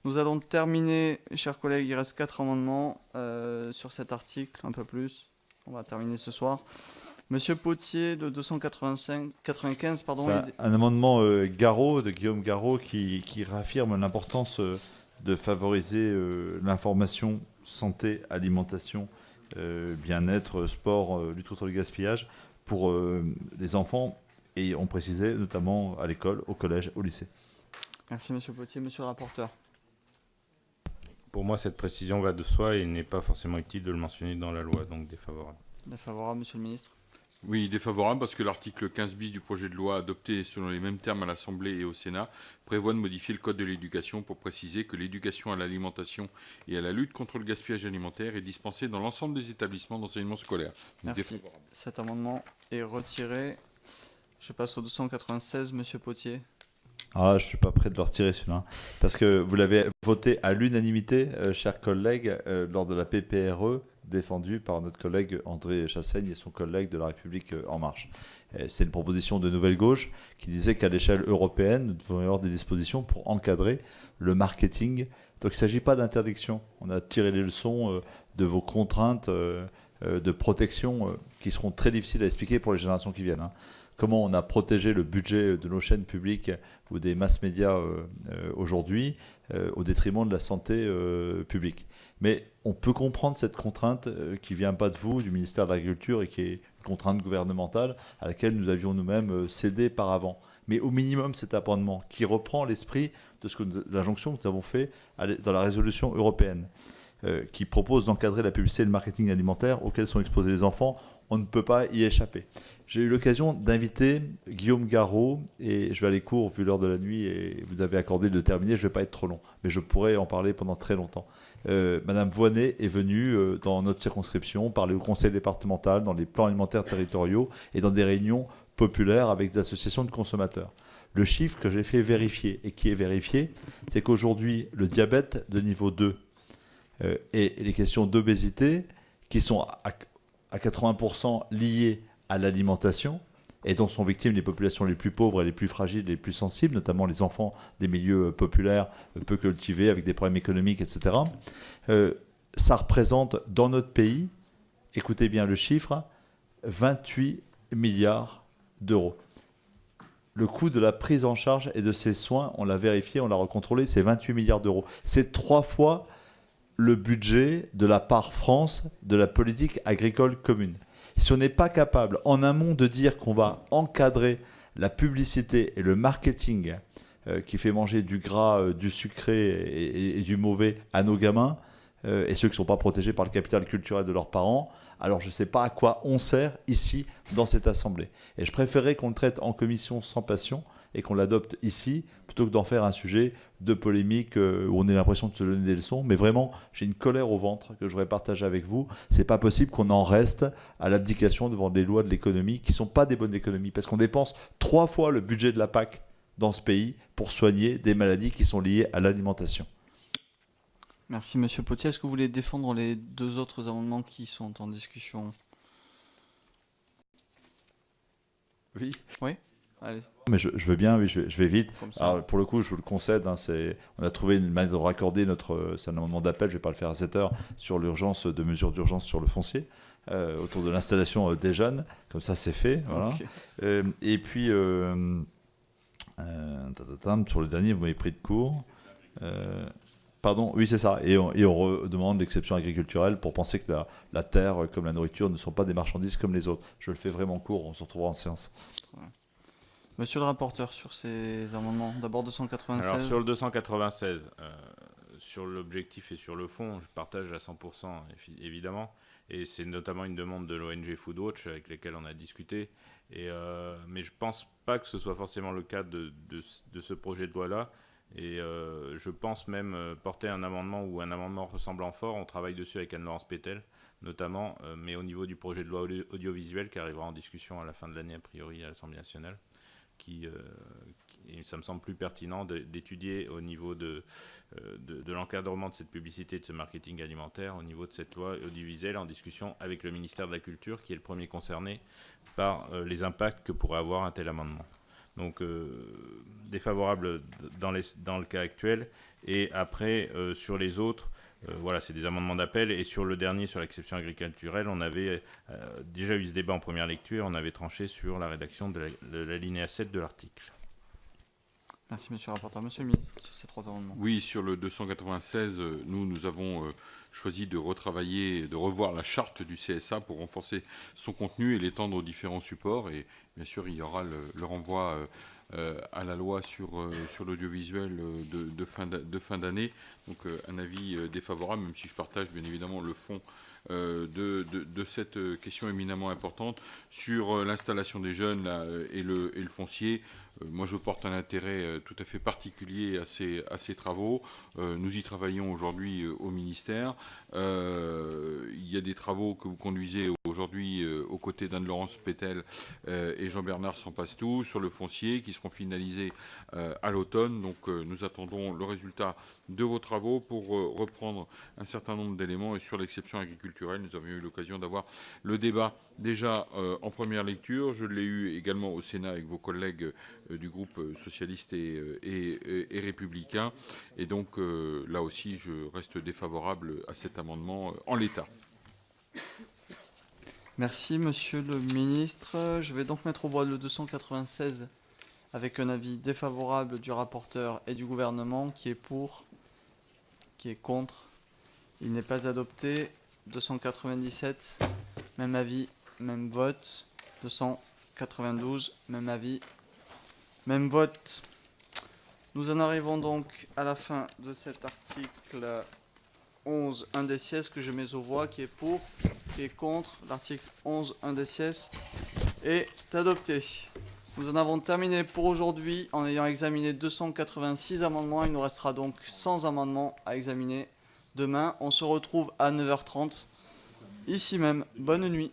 Nous allons terminer, chers collègues, il reste 4 amendements sur cet article, un peu plus. On va terminer ce soir. Monsieur Potier de 295, pardon. C'est un amendement Garot, de Guillaume Garot, qui réaffirme l'importance de favoriser l'information santé, alimentation, bien-être, sport, lutte contre le gaspillage pour les enfants, et on précisait notamment à l'école, au collège, au lycée. Merci Monsieur Potier. Monsieur le rapporteur. Pour moi, cette précision va de soi et il n'est pas forcément utile de le mentionner dans la loi, donc défavorable. Défavorable, Monsieur le ministre. Oui, défavorable parce que l'article 15 bis du projet de loi adopté selon les mêmes termes à l'Assemblée et au Sénat prévoit de modifier le Code de l'éducation pour préciser que l'éducation à l'alimentation et à la lutte contre le gaspillage alimentaire est dispensée dans l'ensemble des établissements d'enseignement scolaire. Donc, merci. défavorable. Cet amendement est retiré. Je passe au 296, Monsieur Potier. Alors là, je ne suis pas prêt de le retirer celui-là, parce que vous l'avez voté à l'unanimité, chers collègues, lors de la PPRE, défendue par notre collègue André Chassaigne et son collègue de La République En Marche. C'est une proposition de Nouvelle Gauche qui disait qu'à l'échelle européenne, nous devons avoir des dispositions pour encadrer le marketing. Donc il ne s'agit pas d'interdiction. On a tiré les leçons de vos contraintes de protection qui seront très difficiles à expliquer pour les générations qui viennent. Comment on a protégé le budget de nos chaînes publiques ou des masses médias aujourd'hui au détriment de la santé publique. Mais on peut comprendre cette contrainte qui ne vient pas de vous, du ministère de l'Agriculture, et qui est une contrainte gouvernementale à laquelle nous avions nous-mêmes cédé par avant. Mais au minimum, cet amendement qui reprend l'esprit de l'injonction que nous avons fait dans la résolution européenne, qui propose d'encadrer la publicité et le marketing alimentaire auxquels sont exposés les enfants, on ne peut pas y échapper. J'ai eu l'occasion d'inviter Guillaume Garot, et je vais aller court vu l'heure de la nuit, et vous avez accordé de terminer, je ne vais pas être trop long, mais je pourrais en parler pendant très longtemps. Madame Voynet est venue dans notre circonscription parler au conseil départemental, dans les plans alimentaires territoriaux et dans des réunions populaires avec des associations de consommateurs. Le chiffre que j'ai fait vérifier, et qui est vérifié, c'est qu'aujourd'hui, le diabète de niveau 2 et les questions d'obésité, qui sont à 80% liées à l'alimentation, et dont sont victimes les populations les plus pauvres et les plus fragiles et les plus sensibles, notamment les enfants des milieux populaires, peu cultivés, avec des problèmes économiques, etc. Ça représente dans notre pays, écoutez bien le chiffre, 28 milliards d'euros. Le coût de la prise en charge et de ces soins, on l'a vérifié, on l'a recontrôlé, c'est 28 milliards d'euros. C'est 3 fois le budget de la part France de la politique agricole commune. Si on n'est pas capable, en amont, de dire qu'on va encadrer la publicité et le marketing qui fait manger du gras, du sucré et du mauvais à nos gamins, et ceux qui ne sont pas protégés par le capital culturel de leurs parents, alors je ne sais pas à quoi on sert ici, dans cette Assemblée. Et je préférerais qu'on le traite en commission sans passion, et qu'on l'adopte ici, plutôt que d'en faire un sujet de polémique où on a l'impression de se donner des leçons. Mais vraiment, j'ai une colère au ventre que je voudrais partager avec vous. C'est pas possible qu'on en reste à l'abdication devant des lois de l'économie qui sont pas des bonnes économies, parce qu'on dépense 3 fois le budget de la PAC dans ce pays pour soigner des maladies qui sont liées à l'alimentation. Merci Monsieur Potier. Est-ce que vous voulez défendre les 2 autres amendements qui sont en discussion? Oui. Oui. Allez. Mais je veux bien, oui, je vais vite. Alors, pour le coup, je vous le concède, on a trouvé une manière de raccorder c'est un amendement d'appel, je ne vais pas le faire à 7 heures, sur l'urgence de mesures d'urgence sur le foncier, autour de l'installation des jeunes. Comme ça, c'est fait. Voilà. Okay. Et puis, sur le dernier, vous m'avez pris de court. Pardon, oui, c'est ça. Et on demande l'exception agriculturelle pour penser que la terre, comme la nourriture, ne sont pas des marchandises comme les autres. Je le fais vraiment court, on se retrouvera en séance. Monsieur le rapporteur, sur ces amendements, d'abord 296. Alors sur le 296, sur l'objectif et sur le fond, je partage à 100% évidemment, et c'est notamment une demande de l'ONG Foodwatch avec laquelle on a discuté, mais je pense pas que ce soit forcément le cas de ce projet de loi-là, et je pense même porter un amendement ou un amendement ressemblant fort. On travaille dessus avec Anne-Laurence Pétel notamment, mais au niveau du projet de loi audiovisuel qui arrivera en discussion à la fin de l'année a priori à l'Assemblée nationale. Ça me semble plus pertinent d'étudier au niveau de l'encadrement de cette publicité et de ce marketing alimentaire au niveau de cette loi audiovisuelle en discussion avec le ministère de la Culture qui est le premier concerné par les impacts que pourrait avoir un tel amendement. Donc défavorable dans le cas actuel. Et après, sur les autres, voilà, c'est des amendements d'appel. Et sur le dernier, sur l'exception agriculturelle, on avait déjà eu ce débat en première lecture. On avait tranché sur la rédaction de l'alinéa 7 de l'article. Merci, monsieur le rapporteur. Monsieur le ministre, sur ces 3 amendements. Oui, sur le 296, nous avons choisi de retravailler, de revoir la charte du CSA pour renforcer son contenu et l'étendre aux différents supports. Et bien sûr, il y aura le renvoi à la loi sur l'audiovisuel de fin d'année. Donc un avis défavorable, même si je partage bien évidemment le fond de cette question éminemment importante sur l'installation des jeunes là, et le foncier. Moi, je porte un intérêt tout à fait particulier à ces travaux. Nous y travaillons aujourd'hui au ministère. Il y a des travaux que vous conduisez aujourd'hui aux côtés d'Anne-Laurence Pétel et Jean-Bernard Sampastou sur le foncier qui seront finalisés à l'automne. Donc, nous attendons le résultat de vos travaux pour reprendre un certain nombre d'éléments. Et sur l'exception agriculturelle, nous avions eu l'occasion d'avoir le débat déjà en première lecture. Je l'ai eu également au Sénat avec vos collègues du groupe socialiste et républicain. Et donc, là aussi, je reste défavorable à cet amendement en l'état. Merci, monsieur le ministre. Je vais donc mettre au voie le 296 avec un avis défavorable du rapporteur et du gouvernement. Qui est pour? Qui est contre? Il n'est pas adopté. 297, même avis, même vote. 292, même avis, même vote. Nous en arrivons donc à la fin de cet article 11, 1 des sièges que je mets aux voix. Qui est pour? Qui est contre? L'article 11, 1 des sièges est adopté. Nous en avons terminé pour aujourd'hui en ayant examiné 286 amendements. Il nous restera donc 100 amendements à examiner demain. On se retrouve à 9h30 ici même. Bonne nuit.